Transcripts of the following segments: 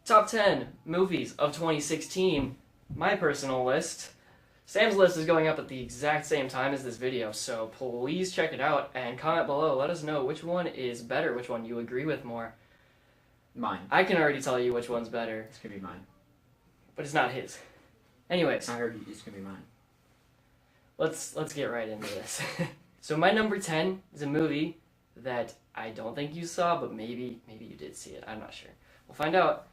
Top 10 movies of 2016. My personal list. Sam's list is going up at the exact same time as this video, so please check it out and comment below. Let us know which one is better, which one you agree with more. Mine. I can already tell you which one's better. It's gonna be mine. But it's not his. Anyways. I heard it's gonna be mine. Let's get right into this. So my number 10 is a movie that I don't think you saw, but maybe you did see it. I'm not sure. We'll find out.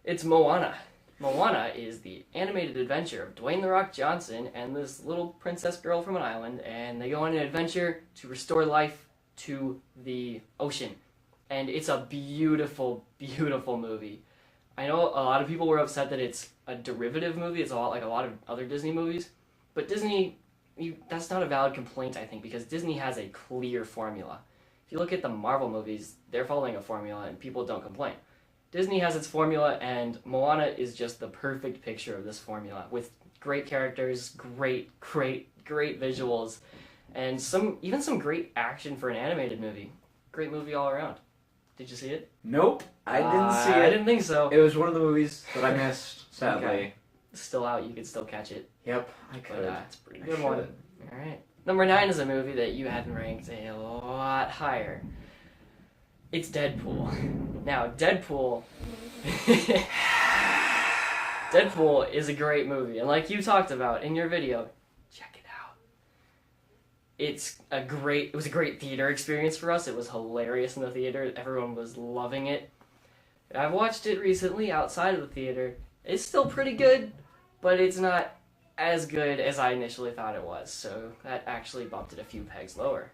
It's Moana. Moana is the animated adventure of Dwayne "The Rock" Johnson and this little princess girl from an island, and they go on an adventure to restore life to the ocean. And it's a beautiful, beautiful movie. I know a lot of people were upset that it's a derivative movie. It's a lot like a lot of other Disney movies. But Disney, that's not a valid complaint, I think, because Disney has a clear formula. If you look at the Marvel movies, they're following a formula and people don't complain. Disney has its formula, and Moana is just the perfect picture of this formula, with great characters, great visuals, and even some great action for an animated movie. Great movie all around. Did you see it? Nope, I didn't see it. I didn't think so. It was one of the movies that I missed, sadly. Okay. It's still out, you could still catch it. Yep, I could. But it's a pretty good one. Alright. Number 9 is a movie that you hadn't ranked a lot higher. It's Deadpool. Now, Deadpool is a great movie, and like you talked about in your video, check it out. It was a great theater experience for us. It was hilarious in the theater. Everyone was loving it. I've watched it recently outside of the theater. It's still pretty good, but it's not as good as I initially thought it was, so that actually bumped it a few pegs lower.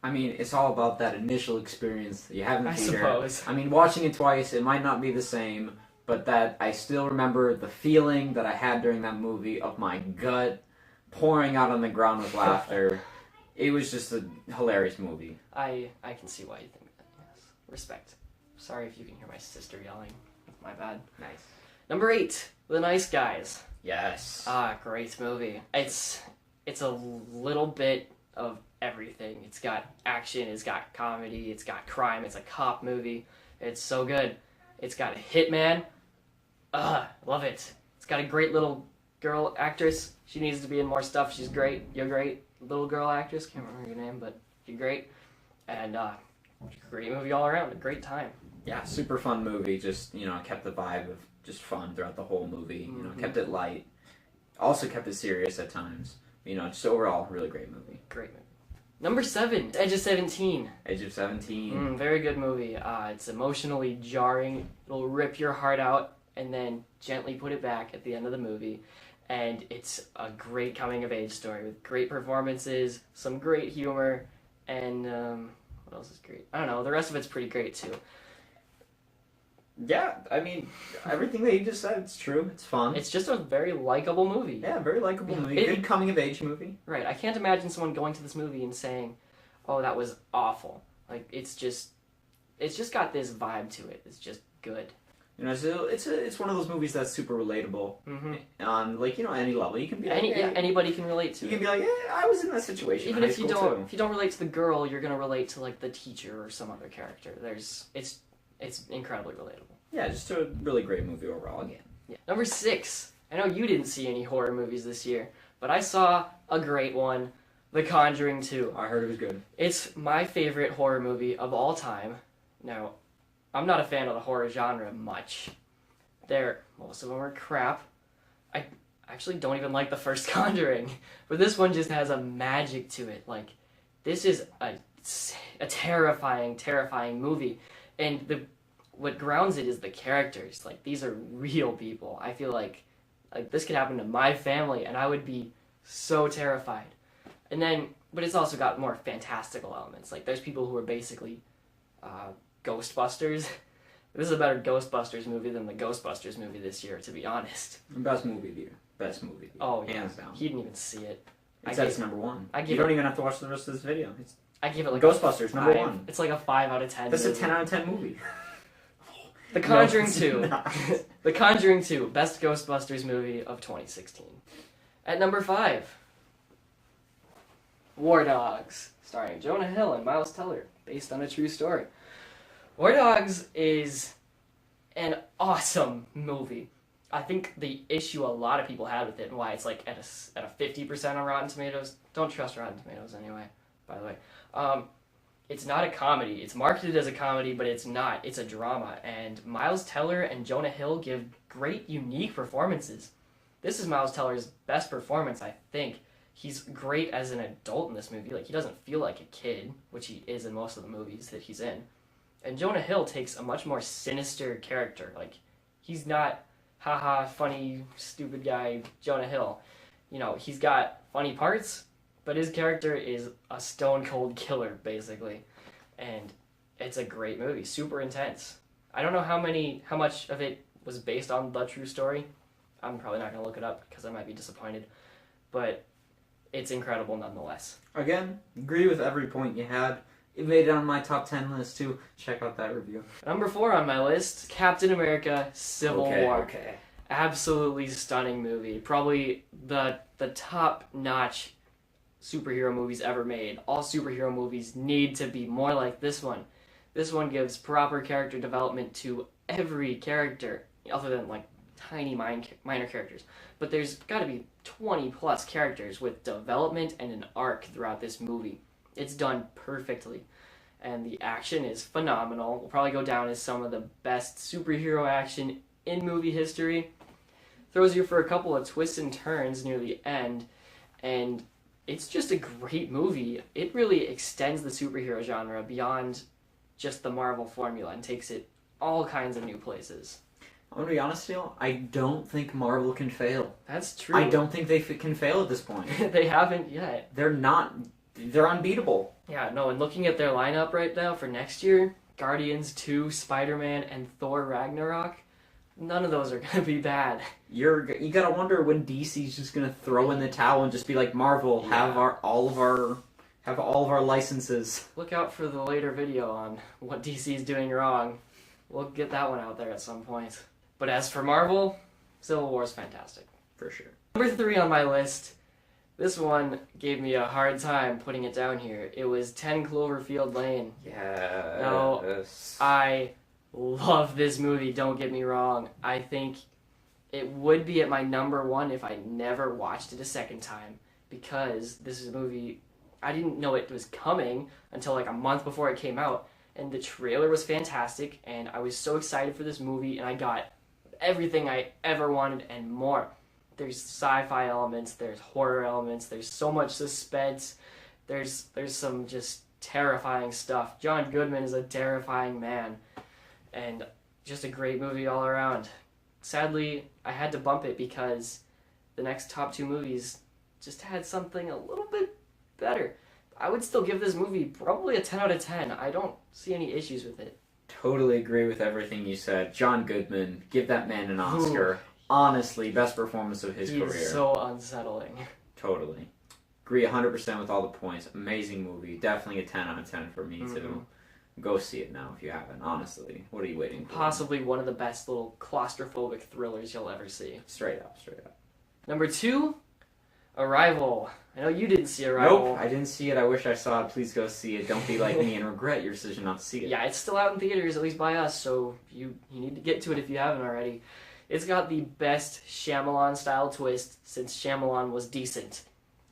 I mean, it's all about that initial experience that you have in the theater. I suppose. I mean, watching it twice, it might not be the same, but that I still remember the feeling that I had during that movie of my gut pouring out on the ground with laughter. It was just a hilarious movie. I can see why you think that, yes. Respect. Sorry if you can hear my sister yelling. My bad. Nice. Number 8, The Nice Guys. Yes. Great movie. It's a little bit of everything. It's got action, it's got comedy, it's got crime, it's a cop movie. It's so good. It's got a hitman. Love it. It's got a great little girl actress. She needs to be in more stuff. She's great. You're great. Little girl actress. Can't remember your name, but you're great. And great movie all around. A great time. Yeah, super fun movie. Just, kept the vibe of just fun throughout the whole movie. Kept it light. Also kept it serious at times. Just overall, really great movie. Great movie. Number 7, Edge of 17. Edge of 17. Very good movie. It's emotionally jarring. It'll rip your heart out and then gently put it back at the end of the movie. And it's a great coming-of-age story with great performances, some great humor, and what else is great? I don't know. The rest of it's pretty great, too. Yeah, I mean, everything that you just said, it's true. It's fun. It's just a very likable movie. Yeah, very likable movie. Good coming-of-age movie. Right. I can't imagine someone going to this movie and saying, oh, that was awful. Like, it's just got this vibe to it. It's just good. It's one of those movies that's super relatable on, any level. You can be anybody can relate to it. You can be like, I was in that situation. Even if you don't relate to the girl, you're gonna relate to like the teacher or some other character. It's incredibly relatable. Yeah, just a really great movie overall again. Yeah. Number 6. I know you didn't see any horror movies this year, but I saw a great one, The Conjuring 2. I heard it was good. It's my favorite horror movie of all time. Now, I'm not a fan of the horror genre much. Most of them are crap. I actually don't even like the first Conjuring, but this one just has a magic to it. Like, this is a terrifying, terrifying movie. And what grounds it is the characters. Like, these are real people. I feel like this could happen to my family, and I would be so terrified. But it's also got more fantastical elements. Like, there's people who are basically Ghostbusters. This is a better Ghostbusters movie than the Ghostbusters movie this year, to be honest. Best movie of the year. Best movie of the year. Oh, yeah. Hands down. He didn't even see it. It's number 1. You don't even have to watch the rest of this video. I give it like Ghostbusters, number 1. It's like a 5 out of 10. That's a 10 out of 10 movie. The Conjuring 2. The Conjuring 2, best Ghostbusters movie of 2016. At number 5, War Dogs, starring Jonah Hill and Miles Teller, based on a true story. War Dogs is an awesome movie. I think the issue a lot of people had with it and why it's like at a 50% on Rotten Tomatoes. Don't trust Rotten Tomatoes anyway, by the way. It's not a comedy. It's marketed as a comedy, but it's not. It's a drama. And Miles Teller and Jonah Hill give great, unique performances. This is Miles Teller's best performance, I think. He's great as an adult in this movie. Like, he doesn't feel like a kid, which he is in most of the movies that he's in. And Jonah Hill takes a much more sinister character. Like, he's not, haha, funny, stupid guy Jonah Hill. You know, he's got funny parts, but his character is a stone-cold killer, basically. And it's a great movie. Super intense. I don't know how much of it was based on the true story. I'm probably not going to look it up because I might be disappointed. But it's incredible nonetheless. Again, agree with every point you had. It made it on my top 10 list too. Check out that review. Number 4 on my list, Captain America Civil War. Okay. Absolutely stunning movie. Probably the top-notch superhero movies ever made. All superhero movies need to be more like this one. This one gives proper character development to every character, other than like tiny minor characters. But there's got to be 20 plus characters with development and an arc throughout this movie. It's done perfectly. And the action is phenomenal. Will probably go down as some of the best superhero action in movie history. Throws you for a couple of twists and turns near the end. And it's just a great movie. It really extends the superhero genre beyond just the Marvel formula and takes it all kinds of new places. I'm going to be honest, Steele, I don't think Marvel can fail. That's true. I don't think they can fail at this point. They haven't yet. They're unbeatable. Yeah, no, and looking at their lineup right now for next year, Guardians 2, Spider-Man, and Thor Ragnarok, none of those are going to be bad. You got to wonder when DC's just going to throw in the towel and just be like, Marvel, have all of our licenses. Look out for the later video on what DC's doing wrong. We'll get that one out there at some point. But as for Marvel, Civil War is fantastic. For sure. Number 3 on my list. This one gave me a hard time putting it down here. It was 10 Cloverfield Lane. Yeah. No, I love this movie, don't get me wrong. I think it would be at my number 1 if I never watched it a second time. Because this is a movie, I didn't know it was coming until like a month before it came out. And the trailer was fantastic, and I was so excited for this movie, and I got everything I ever wanted and more. There's sci-fi elements, there's horror elements, there's so much suspense, there's some just terrifying stuff. John Goodman is a terrifying man, and just a great movie all around. Sadly, I had to bump it because the next top 2 movies just had something a little bit better. I would still give this movie probably a 10 out of 10. I don't see any issues with it. Totally agree with everything you said. John Goodman, give that man an Oscar. Ooh. Honestly, best performance of his career. He's so unsettling. Totally. Agree 100% with all the points. Amazing movie. Definitely a 10 out of 10 for me, too. Go see it now if you haven't, honestly. What are you waiting for? Possibly one of the best little claustrophobic thrillers you'll ever see. Straight up, straight up. Number 2, Arrival. I know you didn't see Arrival. Nope, I didn't see it. I wish I saw it. Please go see it. Don't be like me and regret your decision not to see it. Yeah, it's still out in theaters, at least by us, so you need to get to it if you haven't already. It's got the best Shyamalan-style twist since Shyamalan was decent.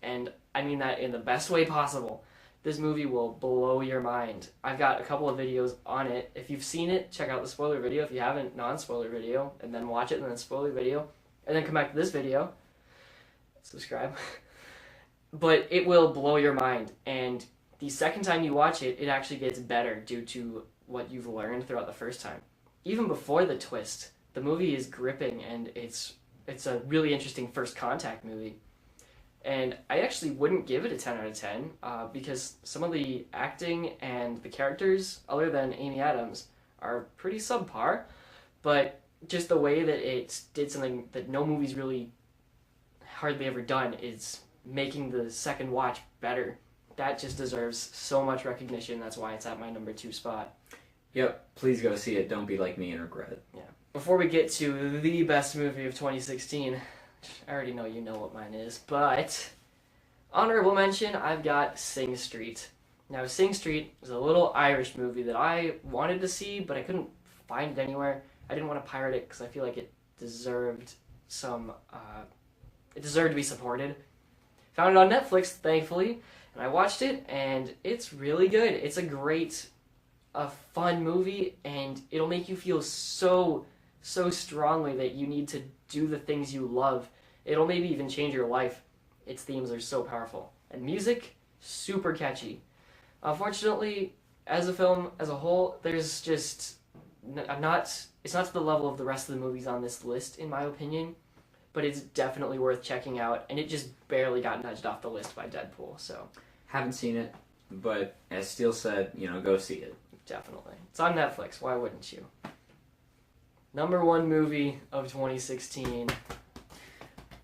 And I mean that in the best way possible. This movie will blow your mind. I've got a couple of videos on it. If you've seen it, check out the spoiler video. If you haven't, non-spoiler video. And then watch it, and then spoiler video. And then come back to this video. Subscribe. But it will blow your mind. And the second time you watch it, it actually gets better due to what you've learned throughout the first time. Even before the twist, the movie is gripping, and it's a really interesting first contact movie. And I actually wouldn't give it a 10 out of 10 because some of the acting and the characters, other than Amy Adams, are pretty subpar. But just the way that it did something that no movie's really hardly ever done is making the second watch better. That just deserves so much recognition. That's why it's at my number 2 spot. Yep, please go see it. Don't be like me and regret it. Yeah. Before we get to the best movie of 2016, I already know you know what mine is, but honorable mention, I've got Sing Street. Now, Sing Street is a little Irish movie that I wanted to see, but I couldn't find it anywhere. I didn't want to pirate it because I feel like it deserved it deserved to be supported. Found it on Netflix, thankfully, and I watched it, and it's really good. It's a fun movie, and it'll make you feel so strongly that you need to do the things you love. It'll maybe even change your life. Its themes are so powerful. And music, super catchy. Unfortunately, as a film as a whole, there's just it's not to the level of the rest of the movies on this list, in my opinion, but it's definitely worth checking out, and it just barely got nudged off the list by Deadpool, so. Haven't seen it, but as Steele said, go see it. Definitely. It's on Netflix, why wouldn't you? Number 1 movie of 2016.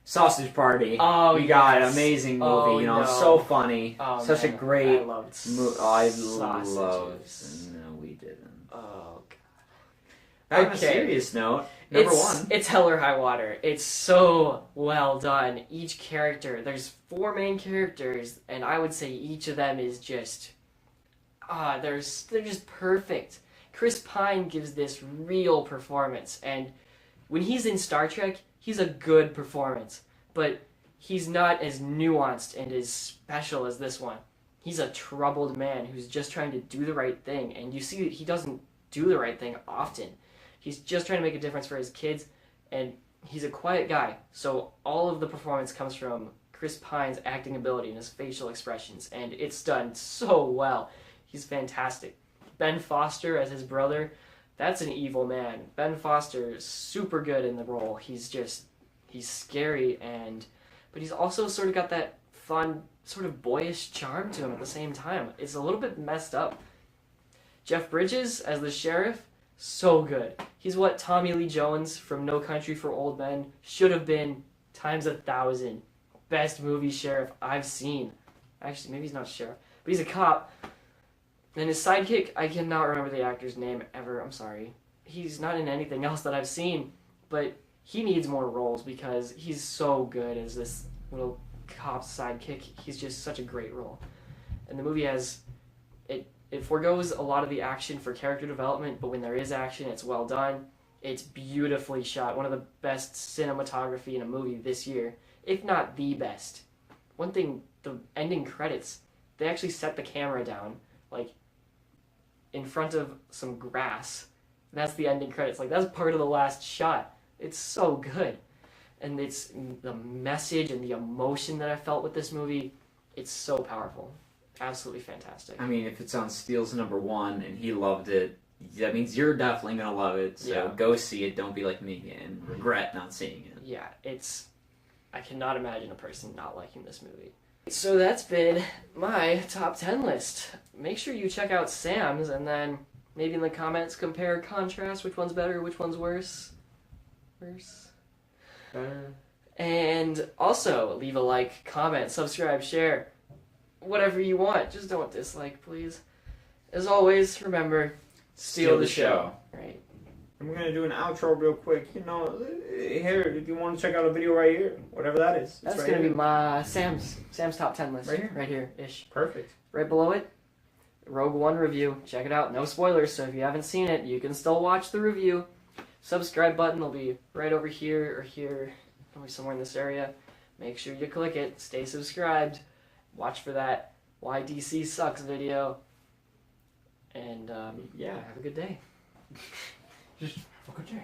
Sausage Party. Oh, we got yes. an amazing movie. Oh, no. So funny. Oh, Such man. a great. I loved I sausages. loved. No, we didn't. Oh god. On a Okay. serious note, number It's 1. It's hell or high water. It's so well done. Each character, there's 4 main characters, and I would say each of them is just they're just perfect. Chris Pine gives this real performance, and when he's in Star Trek, he's a good performance, but he's not as nuanced and as special as this one. He's a troubled man who's just trying to do the right thing, and you see that he doesn't do the right thing often. He's just trying to make a difference for his kids, and he's a quiet guy, so all of the performance comes from Chris Pine's acting ability and his facial expressions, and it's done so well. He's fantastic. Ben Foster as his brother, that's an evil man. Ben Foster is super good in the role. He's scary, but he's also sort of got that fun, sort of boyish charm to him at the same time. It's a little bit messed up. Jeff Bridges as the sheriff, so good. He's what Tommy Lee Jones from No Country for Old Men should have been times 1,000. Best movie sheriff I've seen. Actually, maybe he's not a sheriff, but he's a cop. And his sidekick, I cannot remember the actor's name ever. I'm sorry. He's not in anything else that I've seen, but he needs more roles because he's so good as this little cop sidekick. He's just such a great role. And the movie it forgoes a lot of the action for character development, but when there is action, it's well done. It's beautifully shot. One of the best cinematography in a movie this year, if not the best. One thing, the ending credits, they actually set the camera down, in front of some grass. That's the ending credits. That's part of the last shot. It's so good. And it's the message and the emotion that I felt with this movie, it's so powerful. Absolutely fantastic. I mean, if it's on Steele's number 1 and he loved it, that means you're definitely going to love it. So Go see it. Don't be like me and regret not seeing it. Yeah, I cannot imagine a person not liking this movie. So that's been my top 10 list. Make sure you check out Sam's, and then maybe in the comments compare, contrast, which one's better, which one's worse. And also, leave a like, comment, subscribe, share, whatever you want. Just don't dislike, please. As always, remember, steal the show. Right. I'm going to do an outro real quick. Here, if you want to check out a video right here, whatever that is. That's right going to here. be my Sam's top 10 list. Right here? Right here-ish. Perfect. Right below it, Rogue One review. Check it out. No spoilers, so if you haven't seen it, you can still watch the review. Subscribe button will be right over here or here, probably somewhere in this area. Make sure you click it. Stay subscribed. Watch for that Why DC Sucks video. And, have a good day. Just have a good day.